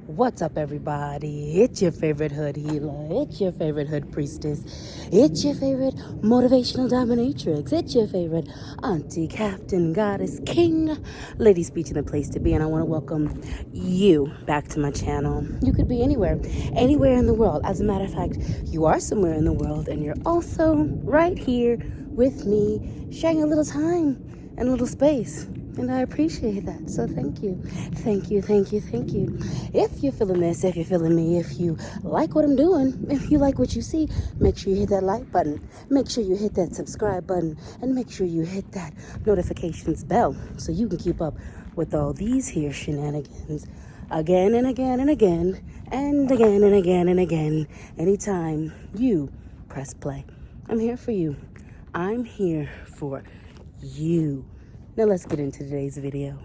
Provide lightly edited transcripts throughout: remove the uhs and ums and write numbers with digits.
What's up, everybody? It's your favorite hood healer. It's your favorite hood priestess. It's your favorite motivational dominatrix. It's your favorite auntie, captain, goddess, king, Ladyspeech in the place to be. And I want to welcome you back to my channel. You could be anywhere in the world. As a matter of fact, you are somewhere in the world, and you're also right here with me, sharing a little time and a little space. And I appreciate that. So thank you. Thank you, thank you, thank you. If you're feeling this, if you're feeling me, if you like what I'm doing, if you like what you see, make sure you hit that like button. Make sure you hit that subscribe button. And make sure you hit that notifications bell so you can keep up with all these here shenanigans again and again and again and again and again and again. Anytime you press play. I'm here for you. I'm here for you. Now let's get into today's video.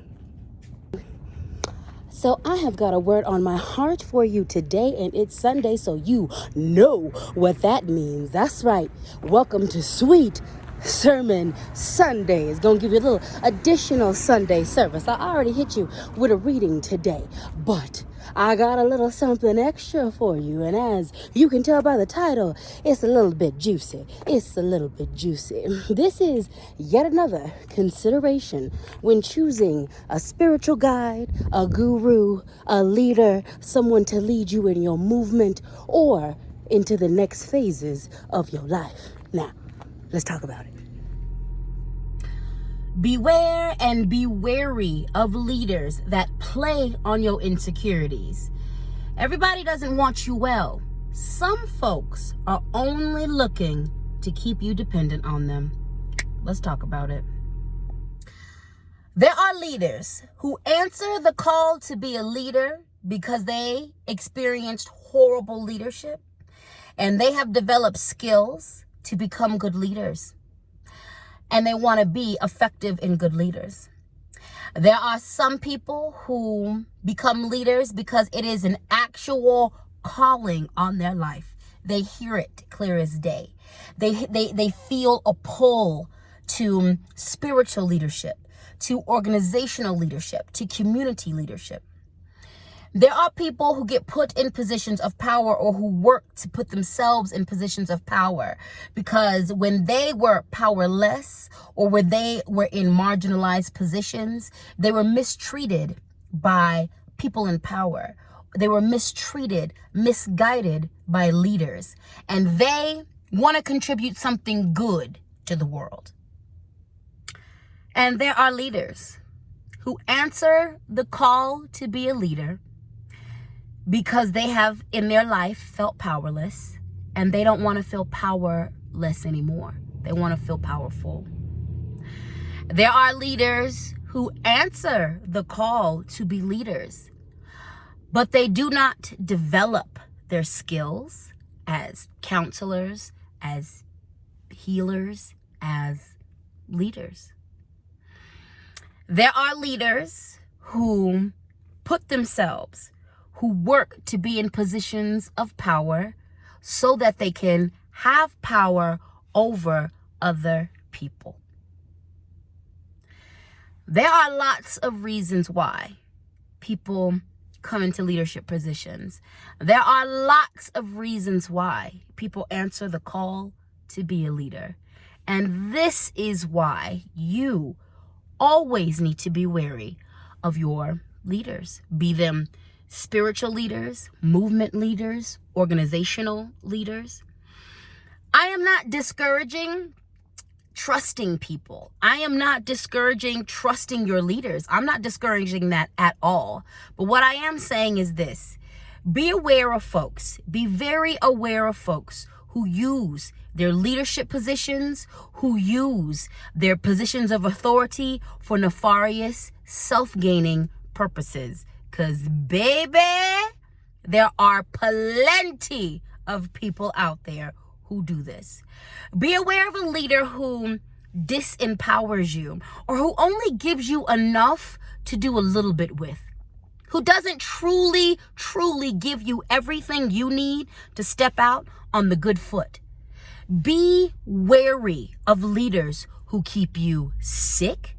So I have got a word on my heart for you today, and it's Sunday, so you know what that means. That's right. Welcome to Sweet Sermon Sunday. It's going to give you a little additional Sunday service. I already hit you with a reading today, but I got a little something extra for you. And as you can tell by the title, it's a little bit juicy. It's a little bit juicy. This is yet another consideration when choosing a spiritual guide, a guru, a leader, someone to lead you in your movement or into the next phases of your life. Now, let's talk about it. Beware and be wary of leaders that play on your insecurities. Everybody doesn't want you well. Some folks are only looking to keep you dependent on them. Let's talk about it. There are leaders who answer the call to be a leader because they experienced horrible leadership and they have developed skills to become good leaders. And they want to be effective and good leaders. There are some people who become leaders because it is an actual calling on their life. They hear it clear as day. They feel a pull to spiritual leadership, to organizational leadership, to community leadership. There are people who get put in positions of power or who work to put themselves in positions of power because when they were powerless or when they were in marginalized positions, they were mistreated by people in power. They were mistreated, misguided by leaders, and they want to contribute something good to the world. And there are leaders who answer the call to be a leader because they have in their life felt powerless and they don't want to feel powerless anymore. They want to feel powerful. There are leaders who answer the call to be leaders, but they do not develop their skills as counselors, as healers, as leaders. There are leaders who put themselves, who work to be in positions of power so that they can have power over other people. There are lots of reasons why people come into leadership positions. There are lots of reasons why people answer the call to be a leader. And this is why you always need to be wary of your leaders, be them spiritual leaders, movement leaders, organizational leaders. I am not discouraging trusting people. I am not discouraging trusting your leaders. I'm not discouraging that at all. But what I am saying is this: be aware of folks. Be very aware of folks who use their leadership positions, who use their positions of authority for nefarious, self-gaining purposes. Because, baby, there are plenty of people out there who do this. Be aware of a leader who disempowers you or who only gives you enough to do a little bit with, who doesn't truly give you everything you need to step out on the good foot. Be wary of leaders who keep you sick.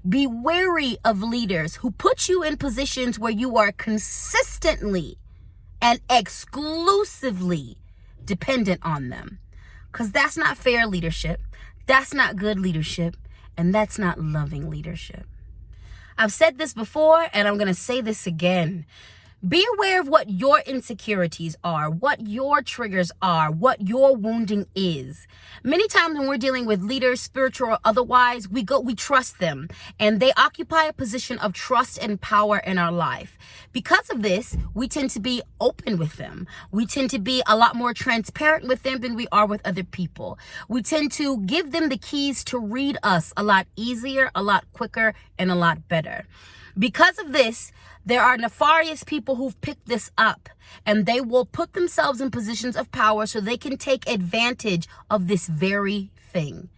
Be wary of leaders who put you in positions where you are consistently and exclusively dependent on them. Because that's not fair leadership. That's not good leadership. And that's not loving leadership. I've said this before, and I'm going to say this again. Be aware of what your insecurities are, what your triggers are, what your wounding is. Many times when we're dealing with leaders, spiritual or otherwise, we trust them, and they occupy a position of trust and power in our life. Because of this, we tend to be open with them. We tend to be a lot more transparent with them than we are with other people. We tend to give them the keys to read us a lot easier, a lot quicker, and a lot better. Because of this, there are nefarious people who've picked this up, and they will put themselves in positions of power so they can take advantage of this very thing.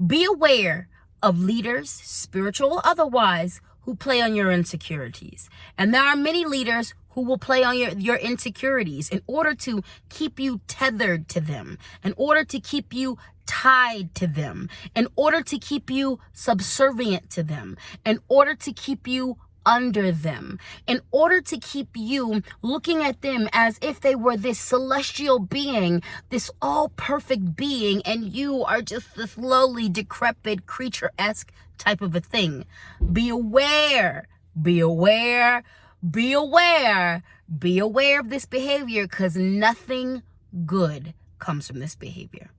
Be aware of leaders, spiritual or otherwise, who play on your insecurities. And there are many leaders who will play on your insecurities in order to keep you tethered to them, in order to keep you tied to them, in order to keep you subservient to them, in order to keep you under them, in order to keep you looking at them as if they were this celestial being, this all perfect being, and you are just this lowly, decrepit, creature-esque type of a thing. Be aware, be aware, be aware, be aware of this behavior, because nothing good comes from this behavior.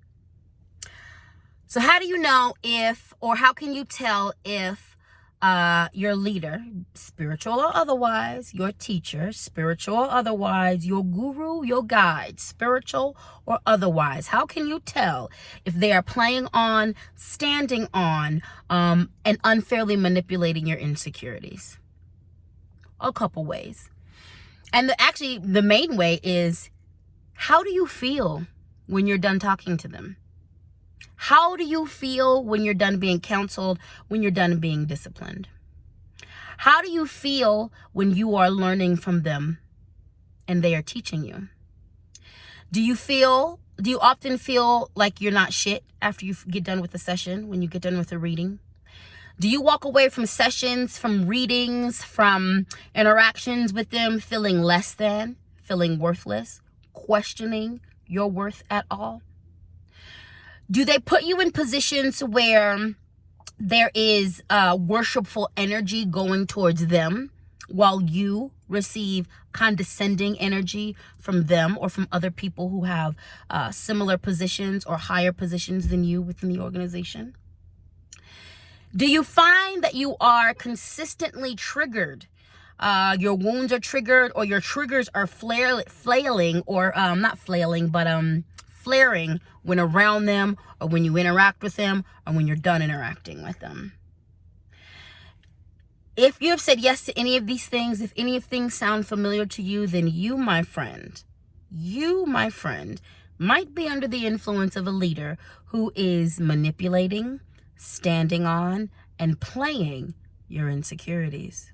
So how do you know if, or how can you tell if your leader, spiritual or otherwise, your teacher, spiritual or otherwise, your guru, your guide, spiritual or otherwise, how can you tell if they are playing on, standing on, and unfairly manipulating your insecurities? A couple ways. And the main way is, how do you feel when you're done talking to them? How do you feel when you're done being counseled, when you're done being disciplined? How do you feel when you are learning from them and they are teaching you? Do you often feel like you're not shit after you get done with the session, when you get done with the reading? Do you walk away from sessions, from readings, from interactions with them feeling less than, feeling worthless, questioning your worth at all? Do they put you in positions where there is worshipful energy going towards them while you receive condescending energy from them or from other people who have similar positions or higher positions than you within the organization? Do you find that you are consistently triggered? Your wounds are triggered, or your triggers are flailing, or not flailing, but flaring when around them, or when you interact with them, or when you're done interacting with them? If you have said yes to any of these things, if any of things sound familiar to you, then you, my friend, might be under the influence of a leader who is manipulating, standing on, and playing your insecurities.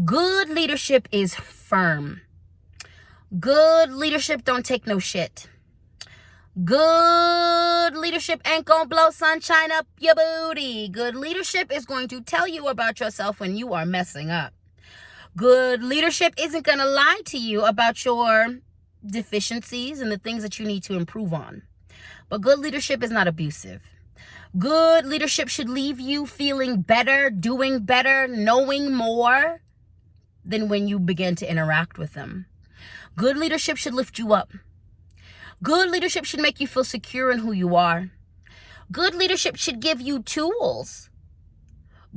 Good leadership is firm. Good leadership don't take no shit. Good leadership ain't gonna blow sunshine up your booty. Good leadership is going to tell you about yourself when you are messing up. Good leadership isn't gonna lie to you about your deficiencies and the things that you need to improve on. But good leadership is not abusive. Good leadership should leave you feeling better, doing better, knowing more than when you begin to interact with them. Good leadership should lift you up. Good leadership should make you feel secure in who you are. Good leadership should give you tools.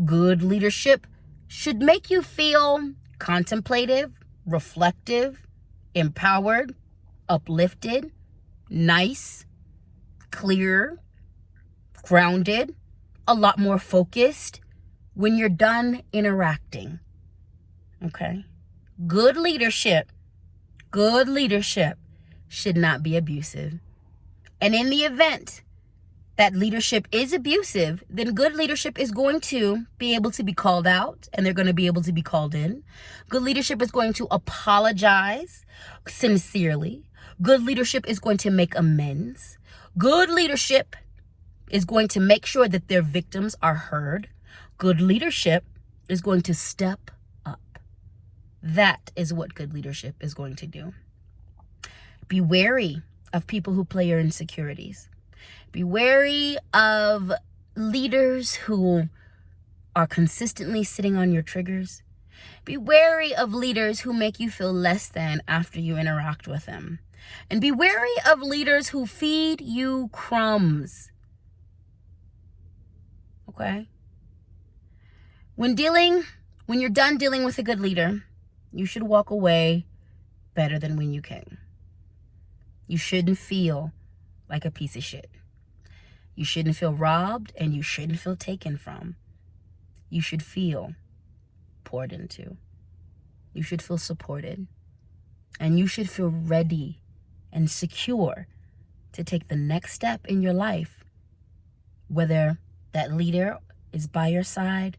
Good leadership should make you feel contemplative, reflective, empowered, uplifted, nice, clear, grounded, a lot more focused when you're done interacting. Okay? Good leadership should not be abusive. And in the event that leadership is abusive, then good leadership is going to be able to be called out, and they're going to be able to be called in. Good leadership is going to apologize sincerely. Good leadership is going to make amends. Good leadership is going to make sure that their victims are heard. Good leadership is going to step up. That is what good leadership is going to do. Be wary of people who play your insecurities. Be wary of leaders who are consistently sitting on your triggers. Be wary of leaders who make you feel less than after you interact with them. And be wary of leaders who feed you crumbs. Okay? When you're done dealing with a good leader, you should walk away better than when you came. You shouldn't feel like a piece of shit. You shouldn't feel robbed, and you shouldn't feel taken from. You should feel poured into. You should feel supported. And you should feel ready and secure to take the next step in your life, whether that leader is by your side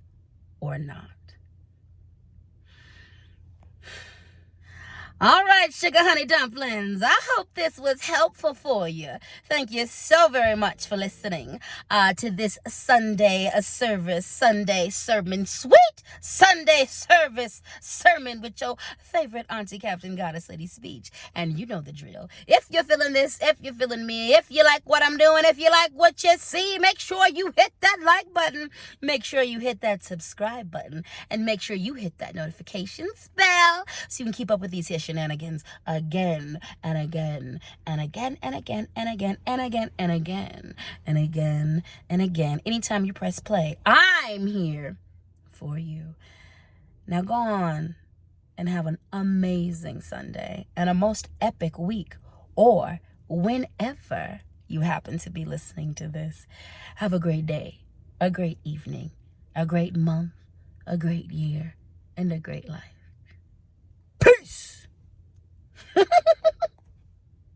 or not. All right, sugar honey dumplings, I hope this was helpful for you. Thank you so very much for listening to this Sunday service, Sunday sermon, sweet Sunday service sermon with your favorite auntie, Captain Goddess, Ladyspeech. And you know the drill. If you're feeling this, if you're feeling me, if you like what I'm doing, if you like what you see, make sure you hit that like button. Make sure you hit that subscribe button. And make sure you hit that notifications bell so you can keep up with these here shenanigans again and again and again and again and again and again and again and again and again. Anytime you press play, I'm here for you. Now go on and have an amazing Sunday and a most epic week, or whenever you happen to be listening to this. Have a great day, a great evening, a great month, a great year, and a great life.